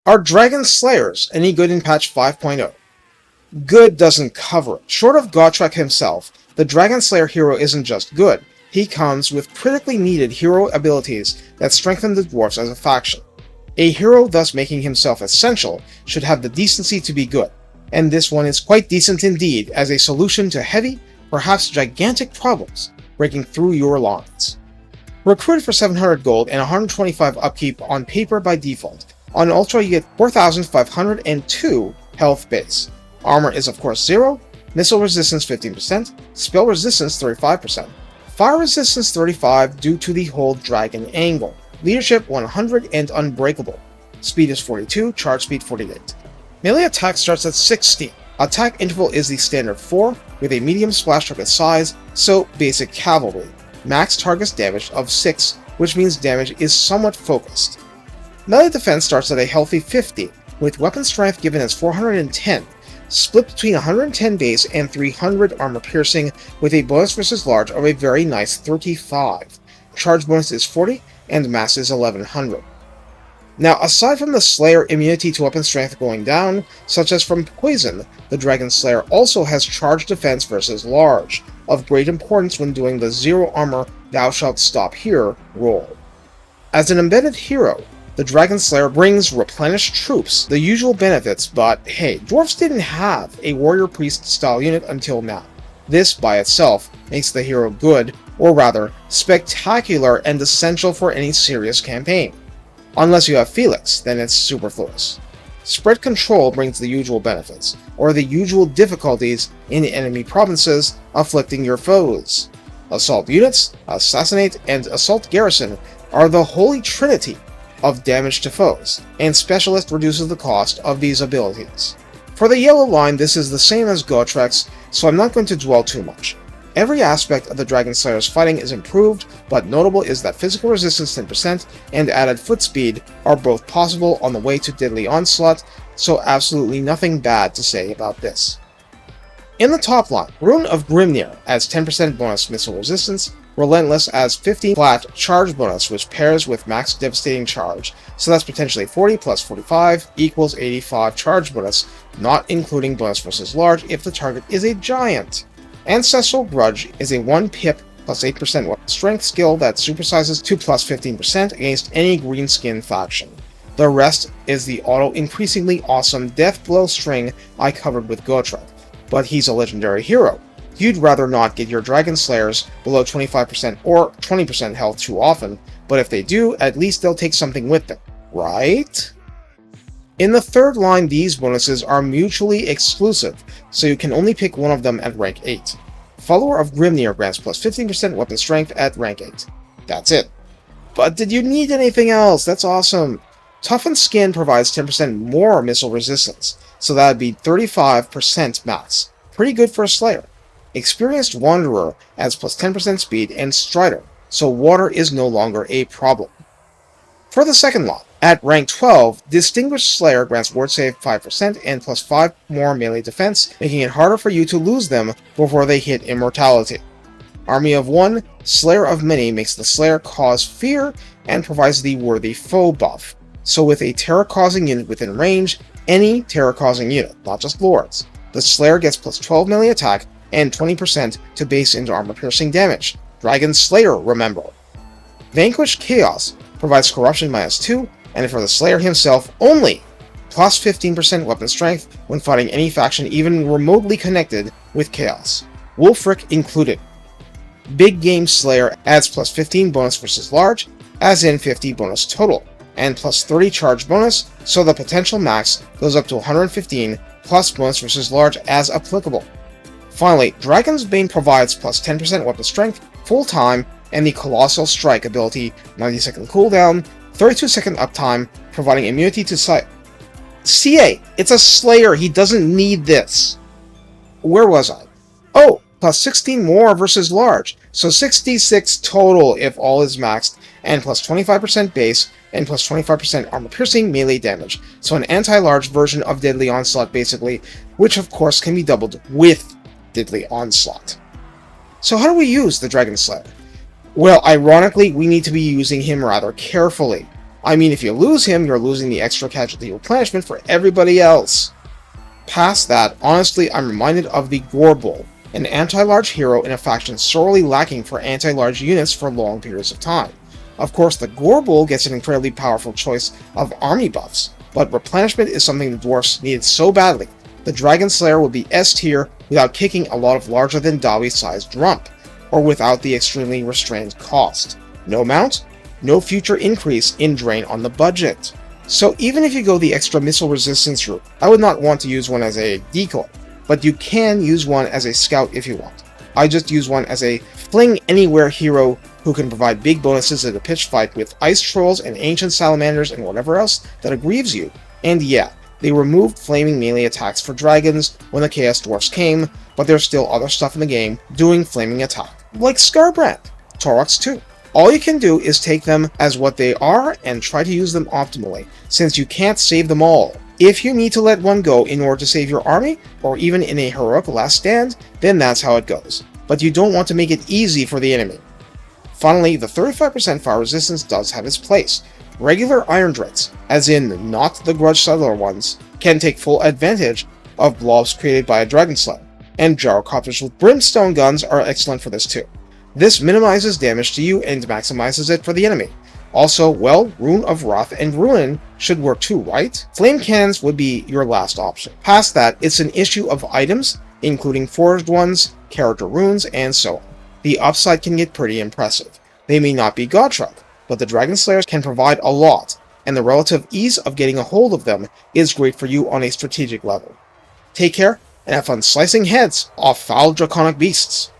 Are Dragon Slayers any good in patch 5.0? Good doesn't cover it. Short of Gotrek himself, the Dragon Slayer hero isn't just good, he comes with critically needed hero abilities that strengthen the Dwarfs as a faction. A hero thus making himself essential should have the decency to be good, and this one is quite decent indeed as a solution to heavy, perhaps gigantic problems breaking through your lines. Recruited for 700 gold and 125 upkeep on paper by default, on Ultra you get 4,502 health base. Armor is of course 0, missile resistance 15%, spell resistance 35%, fire resistance 35 due to the whole dragon angle, leadership 100 and unbreakable, speed is 42, charge speed 48. Melee attack starts at 60. Attack interval is the standard 4, with a medium splash target size, so basic cavalry. Max target damage of 6, which means damage is somewhat focused. Melee defense starts at a healthy 50, with weapon strength given as 410, split between 110 base and 300 armor piercing, with a bonus versus large of a very nice 35. Charge bonus is 40, and mass is 1100. Now, aside from the Slayer immunity to weapon strength going down, such as from poison, the Dragon Slayer also has charge defense versus large, of great importance when doing the zero armor thou shalt stop here roll. As an embedded hero, the Dragon Slayer brings replenished troops, the usual benefits, but hey, Dwarfs didn't have a warrior priest style unit until now. This by itself makes the hero good, or rather, spectacular and essential for any serious campaign. Unless you have Felix, then it's superfluous. Spread control brings the usual benefits, or the usual difficulties in enemy provinces afflicting your foes. Assault units, assassinate, and assault garrison are the holy trinity of damage to foes, and Specialist reduces the cost of these abilities. For the yellow line, this is the same as Gotrek's, so I'm not going to dwell too much. Every aspect of the Dragon Slayer's fighting is improved, but notable is that physical resistance 10% and added foot speed are both possible on the way to Deadly Onslaught, so absolutely nothing bad to say about this. In the top line, Rune of Grimnir adds 10% bonus missile resistance, Relentless adds 15 flat charge bonus which pairs with max devastating charge, so that's potentially 40 plus 45 equals 85 charge bonus, not including bonus versus large if the target is a giant. Ancestral Grudge is a 1 pip plus 8% weapon strength skill that supersizes to plus 15% against any green skin faction. The rest is the auto increasingly awesome Death Blow string I covered with Gotrek, but he's a legendary hero. You'd rather not get your Dragon Slayers below 25% or 20% health too often, but if they do, at least they'll take something with them, right? In the third line, these bonuses are mutually exclusive, so you can only pick one of them at rank 8. Follower of Grimnir grants plus 15% weapon strength at rank 8. That's it. But did you need anything else? That's awesome. Toughened Skin provides 10% more missile resistance, so that would be 35% max. Pretty good for a Slayer. Experienced Wanderer adds plus 10% speed and Strider, so water is no longer a problem. For the second line, at rank 12, Distinguished Slayer grants ward save 5% and plus 5 more melee defense, making it harder for you to lose them before they hit immortality. Army of One, Slayer of Many makes the Slayer cause fear and provides the Worthy Foe buff, so with a terror-causing unit within range, any terror-causing unit, not just lords, the Slayer gets plus 12 melee attack and 20% to base into armor-piercing damage. Dragon Slayer, remember. Vanquished Chaos provides corruption -2, and for the Slayer himself only, plus 15% weapon strength when fighting any faction even remotely connected with Chaos, Wolfric included. Big Game Slayer adds plus 15 bonus versus large, as in 50 bonus total, and plus 30 charge bonus, so the potential max goes up to 115 plus bonus versus large as applicable. Finally, Dragon's Bane provides plus 10% weapon strength, full time, and the Colossal Strike ability, 90-second cooldown, 32-second uptime, providing immunity to CA! It's a Slayer, he doesn't need this! Where was I? Oh, plus 16 more versus large, so 66 total if all is maxed, and plus 25% base, and plus 25% armor-piercing melee damage, so an anti-large version of Deadly Onslaught basically, which of course can be doubled with Deadly Onslaught. So how do we use the Dragon Slayer? Well, ironically, we need to be using him rather carefully. I mean, if you lose him, you're losing the extra casualty replenishment for everybody else. Past that, honestly, I'm reminded of the Gorbul, an anti-large hero in a faction sorely lacking for anti-large units for long periods of time. Of course, the Gorbul gets an incredibly powerful choice of army buffs, but replenishment is something the Dwarfs needed so badly. The Dragon Slayer would be S tier without kicking a lot of larger than Dobby sized rump, or without the extremely restrained cost. No mount, no future increase in drain on the budget. So even if you go the extra missile resistance route, I would not want to use one as a decoy, but you can use one as a scout if you want. I just use one as a fling anywhere hero who can provide big bonuses in a pitch fight with ice trolls and ancient salamanders and whatever else that aggrieves you. And yeah, they removed flaming melee attacks for dragons when the Chaos Dwarfs came, but there's still other stuff in the game doing flaming attack, like Scarbrand, Taurox 2. All you can do is take them as what they are and try to use them optimally, since you can't save them all. If you need to let one go in order to save your army, or even in a heroic last stand, then that's how it goes. But you don't want to make it easy for the enemy. Finally, the 35% fire resistance does have its place. Regular Irondrakes, as in not the Grudge Settler ones, can take full advantage of blobs created by a Dragon Slayer, and Gyrocopters with Brimstone guns are excellent for this too. This minimizes damage to you and maximizes it for the enemy. Also, well, Rune of Wrath and Ruin should work too, right? Flame cannons would be your last option. Past that, it's an issue of items, including forged ones, character runes, and so on. The upside can get pretty impressive. They may not be Godtruck, but the Dragon Slayers can provide a lot, and the relative ease of getting a hold of them is great for you on a strategic level. Take care, and have fun slicing heads off foul draconic beasts.